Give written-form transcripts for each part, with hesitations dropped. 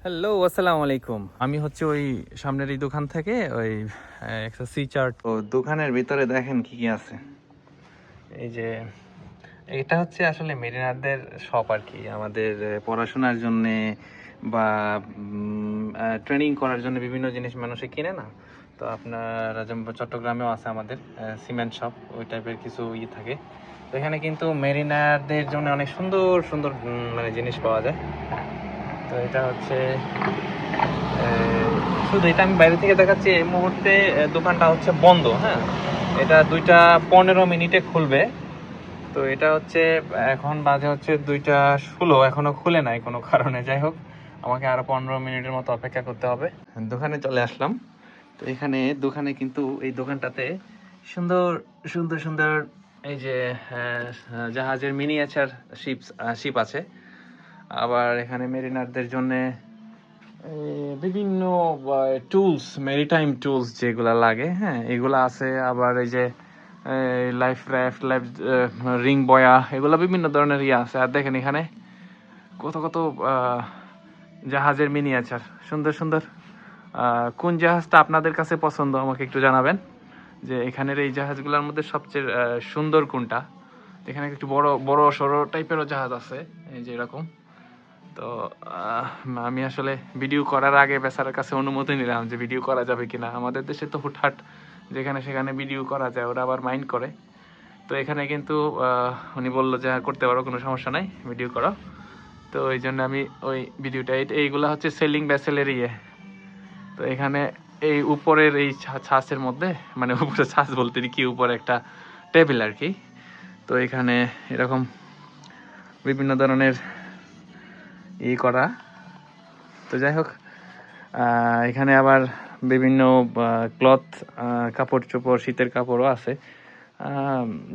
Hello, আসসালামু আলাইকুম। আমি হচ্ছে ওই সামনের এই দোকান থেকে ওই একটা সি চার্ট। ও দোকানের ভিতরে দেখেন কি কি আছে। এই যে এটা হচ্ছে আসলে মেরিনারদের শপ আর কি, আমাদের পড়াশোনার জন্যে বা ট্রেনিং করার জন্য বিভিন্ন জিনিস মানুষে কিনে না। তো আপনার যেমন চট্টগ্রামেও আছে আমাদের সিমেন্ট শপ, ওই টাইপের কিছু থাকে। তো এখানে কিন্তু মেরিনারদের জন্য অনেক সুন্দর সুন্দর মানে জিনিস পাওয়া যায়। তো এটা হচ্ছে শুধু এটা আমি বাইরে থেকে দেখাচ্ছি, এই মুহূর্তে দোকানটা হচ্ছে বন্ধ। হ্যাঁ, এটা 2:15 খুলবে। তো এটা হচ্ছে এখন বাজে হচ্ছে 2:16, এখনো খুলে নাই কোনো কারণে। যাই হোক, আমাকে আরো 15 মিনিটের মতো অপেক্ষা করতে হবে। দোকানে চলে আসলাম। তো এখানে দোকানে কিন্তু এই দোকানটাতে সুন্দর সুন্দর সুন্দর এই যে জাহাজের মিনিয়েচার শিপ আছে। আবার এখানে মেরিনারদের জন্য বিভিন্ন টুলস, মেরিটাইম টুলস যেগুলা লাগে, হ্যাঁ এগুলা আছে। আবার এই যে লাইফ রাফট, লাইফ রিং বয়া, এগুলো বিভিন্ন ধরনের আছে। আর দেখেন এখানে কত কত জাহাজের মিনিয়েচার, সুন্দর সুন্দর। কোন জাহাজটা আপনাদের কাছে পছন্দ আমাকে একটু জানাবেন, যে এখানের এই জাহাজগুলোর মধ্যে সবচেয়ে সুন্দর কোনটা। এখানে একটু বড় বড় সড়ো টাইপেরও জাহাজ আছে, এই যে এরকম। তো আমি আসলে ভিডিও করার আগে বেচারার কাছে অনুমতি নিলাম যে ভিডিও করা যাবে কিনা। আমাদের দেশে তো হুটহাট যেখানে সেখানে ভিডিও করা যায়, ওরা আবার মাইন্ড করে। তো এখানে কিন্তু উনি বললো যে করতে পারো, কোনো সমস্যা নাই, ভিডিও করো। তো এই জন্য আমি ওই ভিডিওটা, এইগুলা হচ্ছে সেলিং ব্যাসেলের তো এখানে এই উপরের এই ছাঁচের মধ্যে, মানে উপরে ছাঁচ বলতে কি, উপরে একটা টেবিল আর কি। তো এখানে এরকম বিভিন্ন ধরনের করা। তো যাই হোক, এখানে আবার বিভিন্ন ক্লথ, কাপড় চোপড়, শীতের কাপড়ও আছে।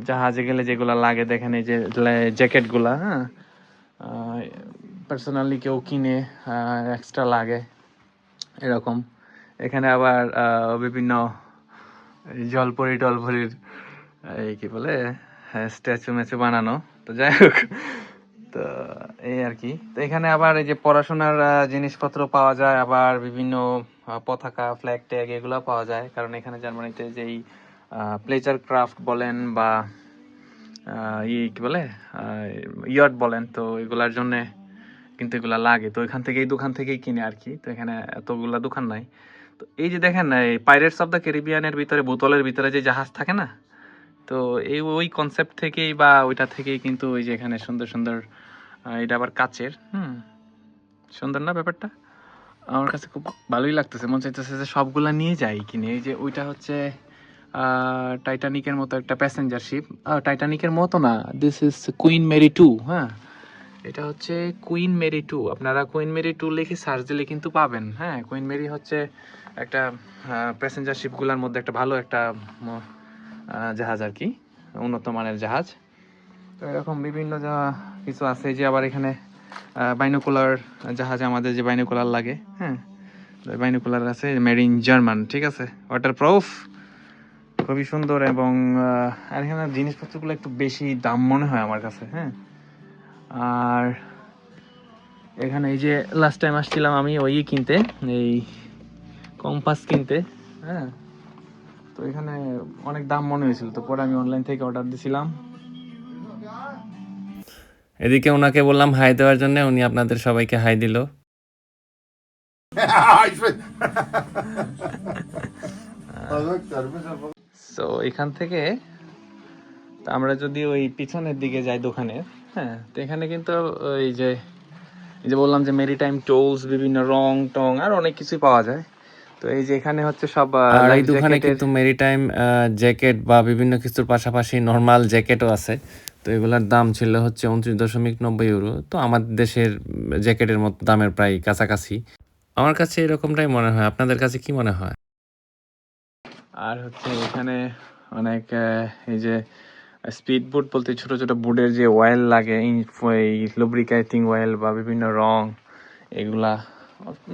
জাহাজে গেলে যেগুলো লাগে দেখেন, এই যে জ্যাকেটগুলা, হ্যাঁ পার্সোনালি কেউ কিনে এক্সট্রা লাগে এরকম। এখানে আবার বিভিন্ন জলপরি টলপরির এই কি বলে স্ট্যাচু ম্যাচু বানানো। তো যাই হোক, তো এই আর কি। তো এখানে আবার এই যে পড়াশোনার জিনিসপত্র পাওয়া যায়, আবার বিভিন্ন পতাকা, ফ্ল্যাগ ট্যাগ এগুলো পাওয়া যায়। কারণ এখানে জার্মানিতে যেই প্লেচার ক্রাফট বলেন বা কি বলে ইয়ট বলেন, তো এগুলার জন্য কিন্তু এগুলা লাগে। তো এখান থেকে, এই দোকান থেকেই কিনে আর কি। তো এখানে এতগুলা দোকান নাই। তো এই যে দেখেন, এই পাইরেটস অফ দ্য ক্যারিবিয়ানের ভিতরে, বোতলের ভিতরে যে জাহাজ থাকে না, তো এই ওই কনসেপ্ট থেকেই বা ওইটা থেকেই কিন্তু ওই যে এখানে সুন্দর সুন্দর, এটা আবার কাচের, সুন্দর না ব্যাপারটা? আমার কাছে খুব ভালোই লাগতেছে, মন চাইতেছে যে সবগুলা নিয়ে যাই কিনে। এই যে ওইটা হচ্ছে টাইটানিকের মতো একটা প্যাসেঞ্জার শিপ। টাইটানিকের মতো না, দিস ইজ কুইন মেরি 2। হ্যাঁ, এটা হচ্ছে কুইন মেরি 2। আপনারা কুইন মেরি 2 লিখে সার্চ দিলে কিন্তু পাবেন। হ্যাঁ, কুইন মেরি হচ্ছে একটা প্যাসেঞ্জার শিপগুলোর মধ্যে একটা ভালো একটা জাহাজ আর কি, উন্নত মানের জাহাজ। তো এরকম বিভিন্ন কিছু আছে। যে আবার এখানে বাইনোকুলার জাহাজ, আমাদের যে বাইনোকুলার লাগে, হ্যাঁ বাইনোকুলার আছে, মেড ইন জার্মান, ঠিক আছে, ওয়াটার প্রুফ, খুবই সুন্দর। এবং আর এখানে জিনিসপত্রগুলো একটু বেশি দাম মনে হয় আমার কাছে। হ্যাঁ, আর এখানে এই যে লাস্ট টাইম আসছিলাম আমি ওই কিনতে, এই কম্পাস কিনতে। হ্যাঁ, তো এখানে অনেক দাম মনে হয়েছিল, তো পরে আমি অনলাইন থেকে অর্ডার দিয়েছিলাম। এদিকে ওনাকে বললাম হাই দেওয়ার জন্য, উনি আপনাদের সবাইকে হাই দিল। তো এখান থেকে আমরা যদি ওই পিছনের দিকে যাই দোকানের, হ্যাঁ, তো এখানে কিন্তু এই যে বললাম যে মেরিটাইম টুলস, বিভিন্ন রং টং আর অনেক কিছুই পাওয়া যায়। তো এই যে এখানে হচ্ছে সব, আর এই দোকানে কিন্তু মেরিটাইম জ্যাকেট বা বিভিন্ন কিছুর পাশাপাশি নর্মাল জ্যাকেটও আছে। তো এগুলার দাম ছিল হচ্ছে 29.90 ইউরো। তো আমাদের দেশের জ্যাকেটের মতো দামের প্রায় কাছাকাছি। আমার কাছে এরকমটাই মনে হয়, আপনাদের কাছে কি মনে হয়? আর হচ্ছে এখানে অনেক এই যে স্পিড বোট বলতে ছোট ছোট বোর্ডের যে অয়েল লাগে, এই লুব্রিকেটিং অয়েল বা বিভিন্ন রং, এগুলা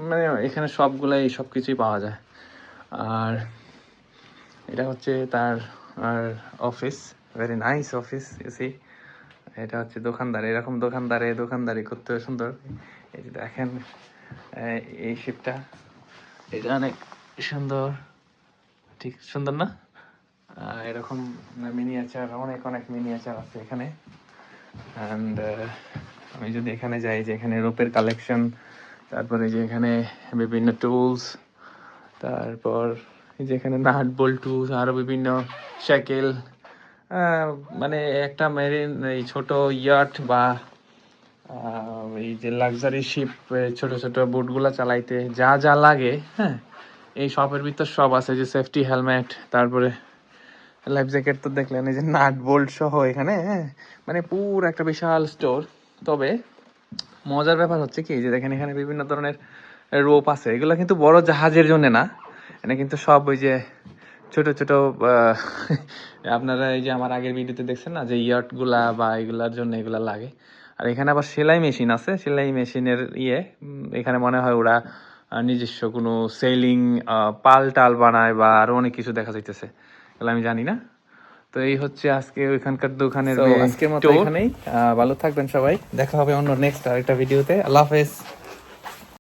মানে এখানে সবগুলাই সব কিছুই পাওয়া যায়। আর এটা হচ্ছে তার আর office, very nice office, you see. এটা হচ্ছে দোকানদার, এরকম দোকানদারি করতে সুন্দর। এই যে দেখেন এই শিপটা, এটা অনেক সুন্দর, ঠিক সুন্দর না? এরকম মিনিয়েচার, অনেক অনেক মিনিয়েচার আছে এখানে। অ্যান্ড আমি যদি এখানে যাই, যে এখানে রোপের কালেকশন, তারপরে যে এখানে বিভিন্ন টুলস, তারপর এই যে এখানে নাট বল্টু, আরও বিভিন্ন সাইকেল, মানে একটা মেরিন এই ছোট ইয়াট বা এই যে লাক্সারি শিপ, ছোট ছোট বোটগুলা চালাইতে যা যা লাগে, হ্যাঁ, এই শপের ভিতর সব আছে। যে সেফটি হেলমেট, তারপরে লাইফ জ্যাকেট তো দেখলেন, এই যে নাট বোল্ট সহ এখানে, হ্যাঁ, মানে পুরো একটা বিশাল স্টোর। তবে মজার ব্যাপার হচ্ছে কি, যে দেখেন এখানে বিভিন্ন ধরনের রোপ আছে, এগুলো কিন্তু বড় জাহাজের জন্য না, এটা কিন্তু সব ওই যে ছোট ছোট আপনারা এই যে আমার আগের ভিডিওতে দেখছেন না, যে ইয়াট গুলা বা এগুলার জন্য এগুলা লাগে। আর এখানে আবার সেলাই মেশিন আছে, সেলাই মেশিনের এখানে মনে হয় ওরা নিজস্ব কোনো সেলিং পাল টাল বানায় বা আরো অনেক কিছু দেখা যাইতেছে, এগুলো আমি জানি না। তো এই হচ্ছে আজকে ওইখানকার দোকানের আজকের মতো এখানেই। ভালো থাকবেন সবাই, দেখা হবে অন্য নেক্সট আরেকটা ভিডিওতে। আল্লাহ হাফেজ।